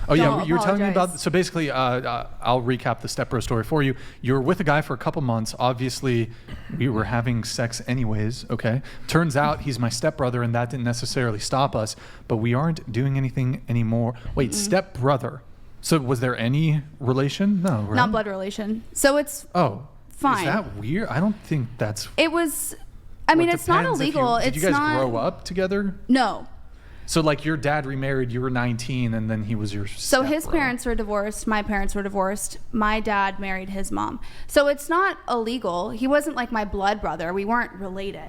Oh, yeah, you were telling me about... So basically, I'll recap the stepbro story for you. You were with a guy for a couple months. Obviously, we were having sex anyways, okay? Turns out he's my stepbrother, and that didn't necessarily stop us, but we aren't doing anything anymore. Wait, stepbrother. So was there any relation? No, right? Not blood relation. So it's fine. Is that weird? I don't think that's... It was... I mean, it's not illegal. Did you guys grow up together? No. So, like, your dad remarried, you were 19, and then he was your So his parents were divorced, my parents were divorced, my dad married his mom. So it's not illegal. He wasn't, like, my blood brother. We weren't related.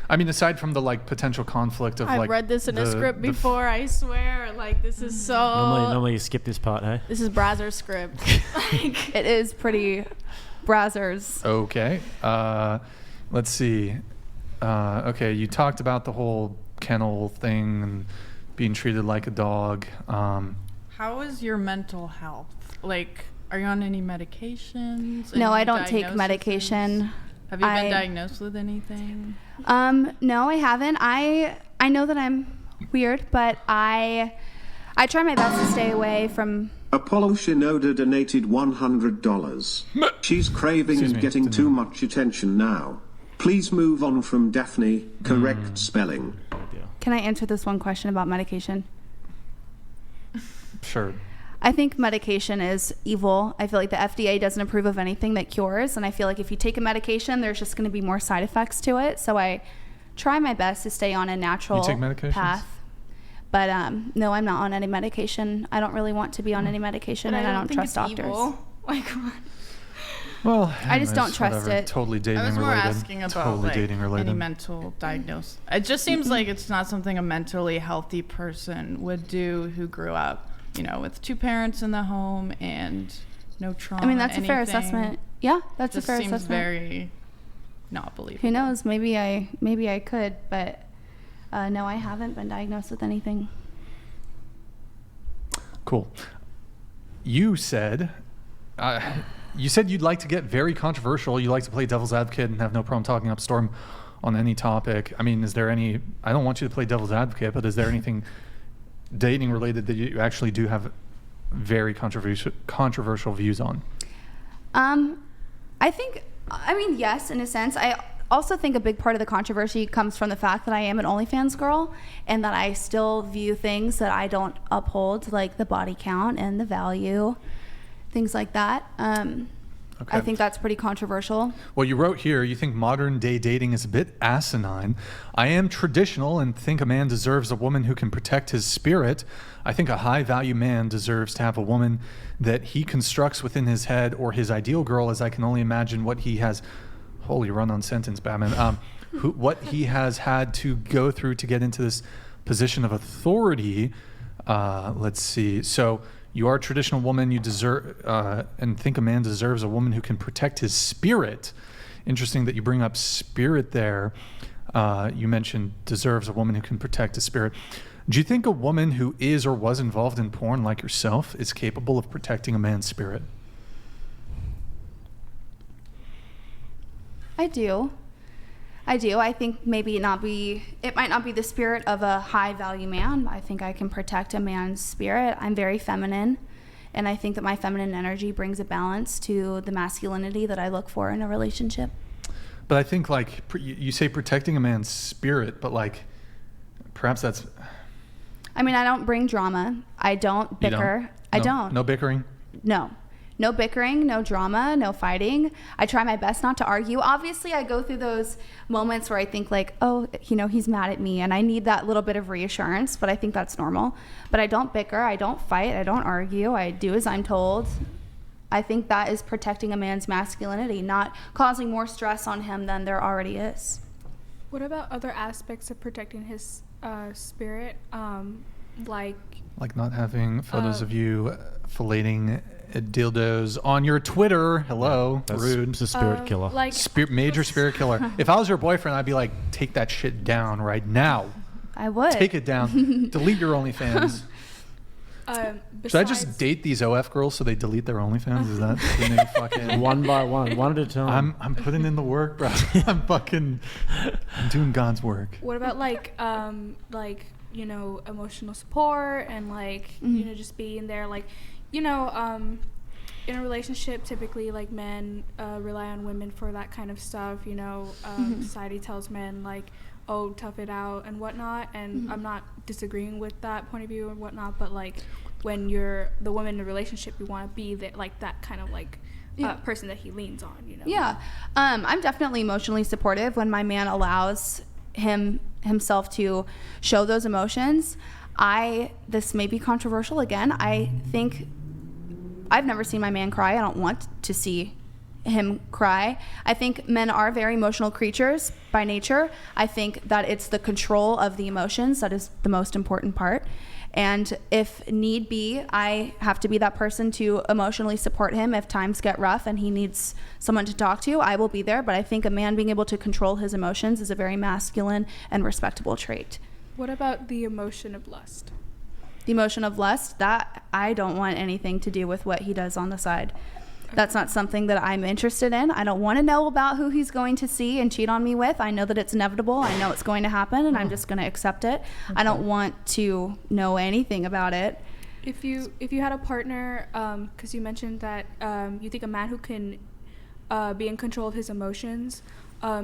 I mean, aside from the, like, potential conflict of, I've read this in a script before, I swear. Like, this is so... Normally you skip this part, eh? This is Brazzer's script. Like, it is pretty Brazzers. Okay. Let's see. Okay, you talked about the whole... kennel thing and being treated like a dog. How is your mental health? Like, are you on any medications? No, I don't take medication. Have you been diagnosed with anything? No, I haven't. I know that I'm weird, but I try my best to stay away from... Apollo Shinoda donated $100. She's craving and getting too much attention now. Please move on from Daphne. Correct spelling. Can I answer this one question about medication? Sure. I think medication is evil. I feel like the FDA doesn't approve of anything that cures. And I feel like if you take a medication, there's just going to be more side effects to it. So I try my best to stay on a natural path. But no, I'm not on any medication. I don't really want to be on any medication, and I don't trust doctors. Evil. Like, what? Well, I just don't trust it. Totally dating related. I was more asking about any mental diagnosis. It just seems like it's not something a mentally healthy person would do who grew up, with two parents in the home and no trauma. I mean, that's a fair assessment. Yeah, that's a fair assessment. Seems very not believable. Who knows? Maybe I could, but no, I haven't been diagnosed with anything. Cool. You said you'd like to get very controversial. You like to play devil's advocate and have no problem talking up storm on any topic. I mean, is there any... I don't want you to play devil's advocate, but is there anything dating related that you actually do have very controversial views on? Yes, in a sense. I also think a big part of the controversy comes from the fact that I am an OnlyFans girl and that I still view things that I don't uphold, like the body count and the value, things like that. Okay. I think that's pretty controversial. Well, you wrote here, you think modern day dating is a bit asinine. I am traditional and think a man deserves a woman who can protect his spirit. I think a high value man deserves to have a woman that he constructs within his head, or his ideal girl, as I can only imagine what he has... Holy run-on sentence, Batman. What he has had to go through to get into this position of authority. Let's see. So... You are a traditional woman. You deserve and think a man deserves a woman who can protect his spirit. Interesting that you bring up spirit there. You mentioned deserves a woman who can protect his spirit. Do you think a woman who is or was involved in porn like yourself is capable of protecting a man's spirit? I do. I think it might not be the spirit of a high value man. I think I can protect a man's spirit. I'm very feminine, and I think that my feminine energy brings a balance to the masculinity that I look for in a relationship. But I think, like, you say protecting a man's spirit, but, like, perhaps that's... I mean, I don't bring drama. I don't bicker. I don't. No bickering? No. No bickering, no drama, no fighting. I try my best not to argue. Obviously, I go through those moments where I think like, oh, he's mad at me and I need that little bit of reassurance, but I think that's normal. But I don't bicker, I don't fight, I don't argue. I do as I'm told. I think that is protecting a man's masculinity, not causing more stress on him than there already is. What about other aspects of protecting his spirit? Like not having photos of you filleting dildos on your Twitter. Hello. That's rude. It's a spirit killer. Major spirit killer. If I was your boyfriend, I'd be like, take that shit down right now. I would. Take it down. Delete your OnlyFans. Should I just date these OF girls so they delete their OnlyFans? Is that maybe fucking... One by one at a time. I'm putting in the work, bro. I'm doing God's work. What about you know, emotional support and like, you know, just being there, like, you know, in a relationship, typically like men rely on women for that kind of stuff, you know. Society tells men like, oh, tough it out and whatnot, and I'm not disagreeing with that point of view and whatnot, but like when you're the woman in a relationship, you want to be that, like that kind of like person that he leans on, you know. Yeah. I'm definitely emotionally supportive when my man allows himself to show those emotions. This may be controversial again. I think I've never seen my man cry. I don't want to see him cry. I think men are very emotional creatures by nature. I think that it's the control of the emotions that is the most important part. And if need be, I have to be that person to emotionally support him. If times get rough and he needs someone to talk to, I will be there. But I think a man being able to control his emotions is a very masculine and respectable trait. What about the emotion of lust? The emotion of lust, that I don't want anything to do with what he does on the side. That's not something that I'm interested in. I don't want to know about who he's going to see and cheat on me with. I know that it's inevitable. I know it's going to happen, and I'm just going to accept it. Okay. I don't want to know anything about it. If you had a partner, because you mentioned that you think a man who can be in control of his emotions.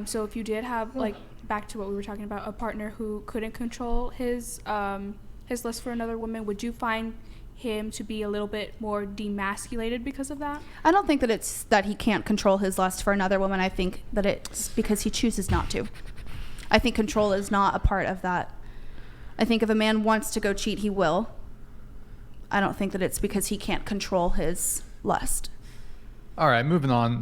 So if you did have, like, back to what we were talking about, a partner who couldn't control his lust for another woman, would you find him to be a little bit more demasculated because of that? I don't think that it's that he can't control his lust for another woman. I think that it's because he chooses not to. I think control is not a part of that. I think if a man wants to go cheat, he will. I don't think that it's because he can't control his lust. All right, moving on.